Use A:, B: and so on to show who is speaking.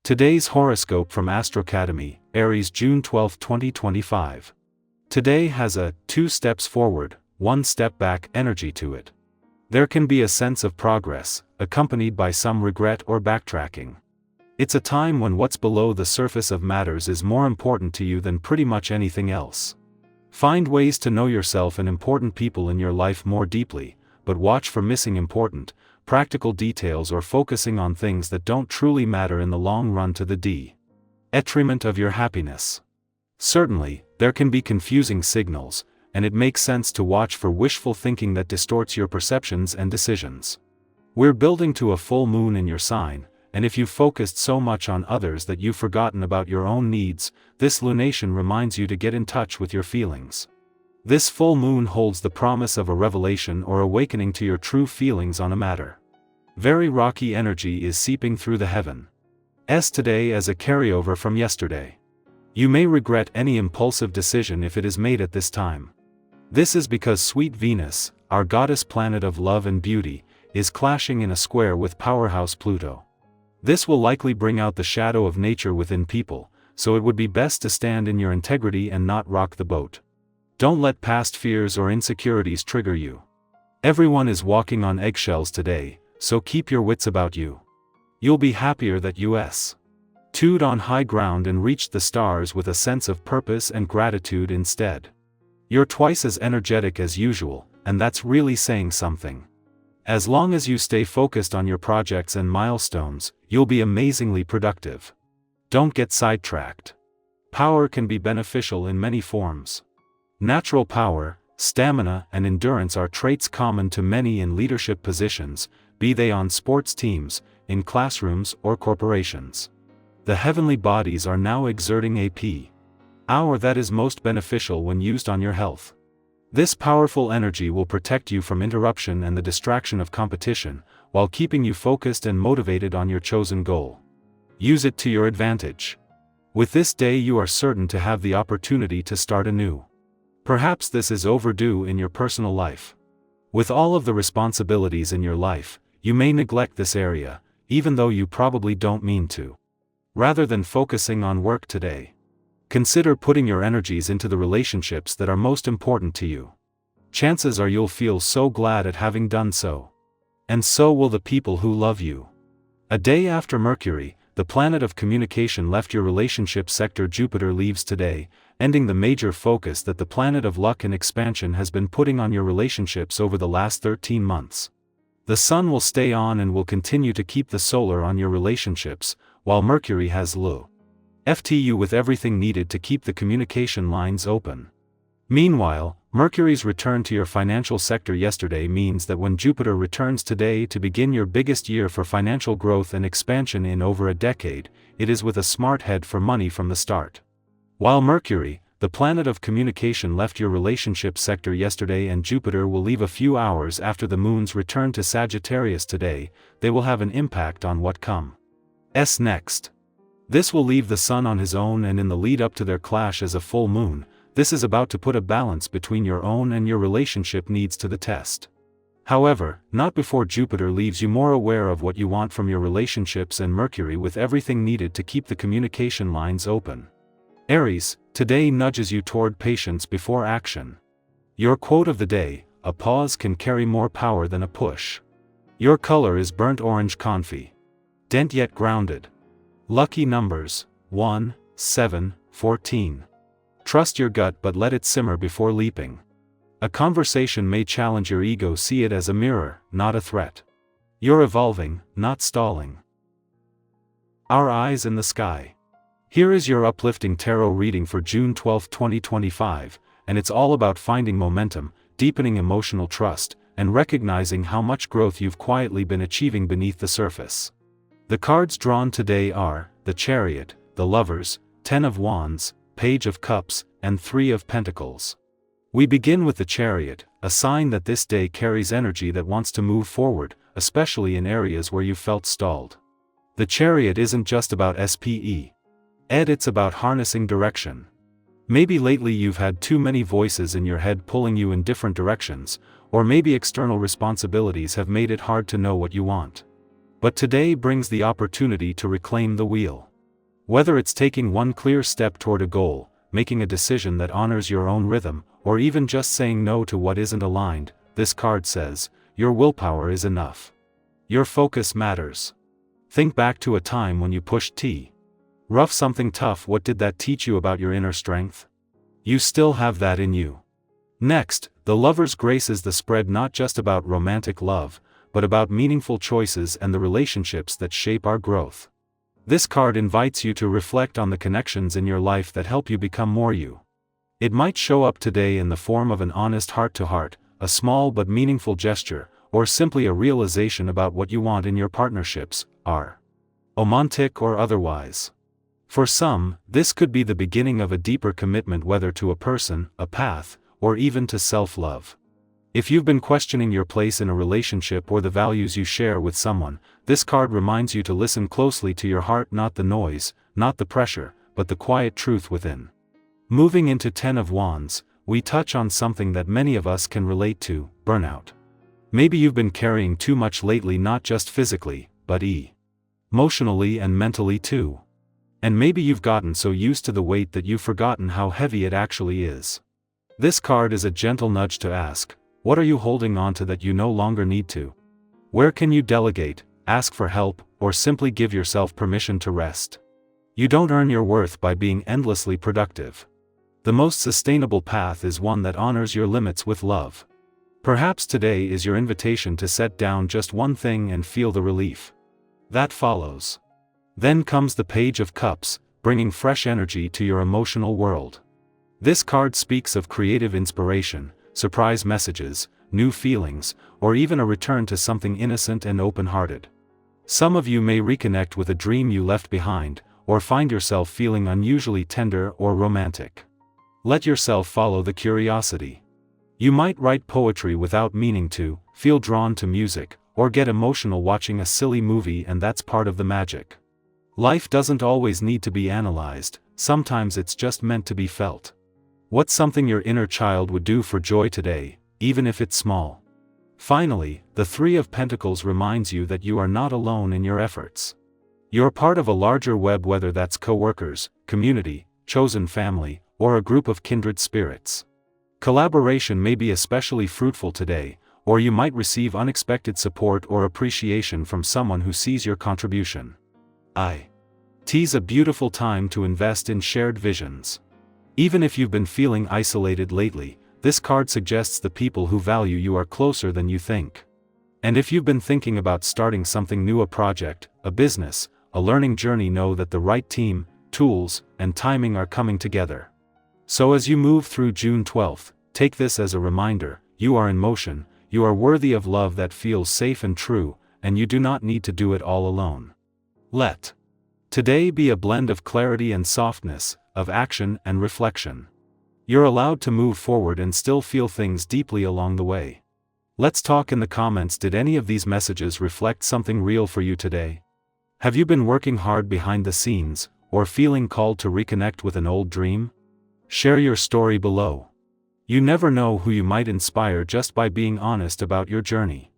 A: Today's horoscope from Astro Academy, Aries, June 12, 2025. Today has a 2 steps forward, 1 step back energy to it. There can be a sense of progress, accompanied by some regret or backtracking. It's a time when what's below the surface of matters is more important to you than pretty much anything else. Find ways to know yourself and important people in your life more deeply, but watch for missing important, practical details or focusing on things that don't truly matter in the long run to the detriment of your happiness. Certainly, there can be confusing signals, and it makes sense to watch for wishful thinking that distorts your perceptions and decisions. We're building to a full moon in your sign, and if you've focused so much on others that you've forgotten about your own needs, this lunation reminds you to get in touch with your feelings. This full moon holds the promise of a revelation or awakening to your true feelings on a matter. Very rocky energy is seeping through the heavens today as a carryover from yesterday. You may regret any impulsive decision if it is made at this time. This is because sweet Venus, our goddess planet of love and beauty, is clashing in a square with powerhouse Pluto. This will likely bring out the shadow of nature within people, so it would be best to stand in your integrity and not rock the boat. Don't let past fears or insecurities trigger you. Everyone is walking on eggshells today, so keep your wits about you. You'll be happier that you stood on high ground and reached the stars with a sense of purpose and gratitude instead. You're twice as energetic as usual, and that's really saying something. As long as you stay focused on your projects and milestones, you'll be amazingly productive. Don't get sidetracked. Power can be beneficial in many forms. Natural power, stamina, and endurance are traits common to many in leadership positions, be they on sports teams, in classrooms, or corporations. The heavenly bodies are now exerting a power that is most beneficial when used on your health. This powerful energy will protect you from interruption and the distraction of competition, while keeping you focused and motivated on your chosen goal. Use it to your advantage. With this day you are certain to have the opportunity to start anew. Perhaps this is overdue in your personal life. With all of the responsibilities in your life, you may neglect this area, even though you probably don't mean to. Rather than focusing on work today, consider putting your energies into the relationships that are most important to you. Chances are you'll feel so glad at having done so. And so will the people who love you. A day after Mercury, the planet of communication, left your relationship sector, Jupiter leaves today, ending the major focus that the planet of luck and expansion has been putting on your relationships over the last 13 months. The Sun will stay on and will continue to keep the solar on your relationships, while Mercury has left you with everything needed to keep the communication lines open. Meanwhile, Mercury's return to your financial sector yesterday means that when Jupiter returns today to begin your biggest year for financial growth and expansion in over a decade, it is with a smart head for money from the start. While Mercury, the planet of communication, left your relationship sector yesterday and Jupiter will leave a few hours after the moon's return to Sagittarius today, they will have an impact on what comes next. This will leave the Sun on his own, and in the lead up to their clash as a full moon, this is about to put a balance between your own and your relationship needs to the test. However, not before Jupiter leaves you more aware of what you want from your relationships and Mercury with everything needed to keep the communication lines open. Aries, today nudges you toward patience before action. Your quote of the day: a pause can carry more power than a push. Your color is burnt orange confit. Dent yet grounded. Lucky numbers: 1, 7, 14. Trust your gut but let it simmer before leaping. A conversation may challenge your ego, see it as a mirror, not a threat. You're evolving, not stalling. Our eyes in the sky. Here is your uplifting tarot reading for June 12, 2025, and it's all about finding momentum, deepening emotional trust, and recognizing how much growth you've quietly been achieving beneath the surface. The cards drawn today are the Chariot, the Lovers, 10 of Wands, Page of Cups, and 3 of Pentacles. We begin with the Chariot, a sign that this day carries energy that wants to move forward, especially in areas where you felt stalled. The Chariot isn't just about it's about harnessing direction. Maybe lately you've had too many voices in your head pulling you in different directions, or maybe external responsibilities have made it hard to know what you want. But today brings the opportunity to reclaim the wheel. Whether it's taking one clear step toward a goal, making a decision that honors your own rhythm, or even just saying no to what isn't aligned, this card says, your willpower is enough. Your focus matters. Think back to a time when you pushed rough something tough. What did that teach you about your inner strength? You still have that in you. Next, the Lover's grace is the spread, not just about romantic love, but about meaningful choices and the relationships that shape our growth. This card invites you to reflect on the connections in your life that help you become more you. It might show up today in the form of an honest heart-to-heart, a small but meaningful gesture, or simply a realization about what you want in your partnerships, romantic or otherwise. For some, this could be the beginning of a deeper commitment, whether to a person, a path, or even to self-love. If you've been questioning your place in a relationship or the values you share with someone, this card reminds you to listen closely to your heart, not the noise, not the pressure, but the quiet truth within. Moving into 10 of Wands, we touch on something that many of us can relate to: burnout. Maybe you've been carrying too much lately, not just physically, but emotionally and mentally too. And maybe you've gotten so used to the weight that you've forgotten how heavy it actually is. This card is a gentle nudge to ask, what are you holding on to that you no longer need to? Where can you delegate, ask for help, or simply give yourself permission to rest? You don't earn your worth by being endlessly productive. The most sustainable path is one that honors your limits with love. Perhaps today is your invitation to set down just one thing and feel the relief that follows. Then comes the Page of Cups, bringing fresh energy to your emotional world. This card speaks of creative inspiration, surprise messages, new feelings, or even a return to something innocent and open-hearted. Some of you may reconnect with a dream you left behind, or find yourself feeling unusually tender or romantic. Let yourself follow the curiosity. You might write poetry without meaning to, feel drawn to music, or get emotional watching a silly movie, and that's part of the magic. Life doesn't always need to be analyzed, sometimes it's just meant to be felt. What's something your inner child would do for joy today, even if it's small? Finally, the Three of Pentacles reminds you that you are not alone in your efforts. You're part of a larger web, whether that's co-workers, community, chosen family, or a group of kindred spirits. Collaboration may be especially fruitful today, or you might receive unexpected support or appreciation from someone who sees your contribution. It's a beautiful time to invest in shared visions. Even if you've been feeling isolated lately, this card suggests the people who value you are closer than you think. And if you've been thinking about starting something new, a project, a business, a learning journey, know that the right team, tools, and timing are coming together. So as you move through June 12th, take this as a reminder: you are in motion, you are worthy of love that feels safe and true, and you do not need to do it all alone. Let today be a blend of clarity and softness, of action and reflection. You're allowed to move forward and still feel things deeply along the way. Let's talk in the comments. Did any of these messages reflect something real for you today? Have you been working hard behind the scenes, or feeling called to reconnect with an old dream? Share your story below. You never know who you might inspire just by being honest about your journey.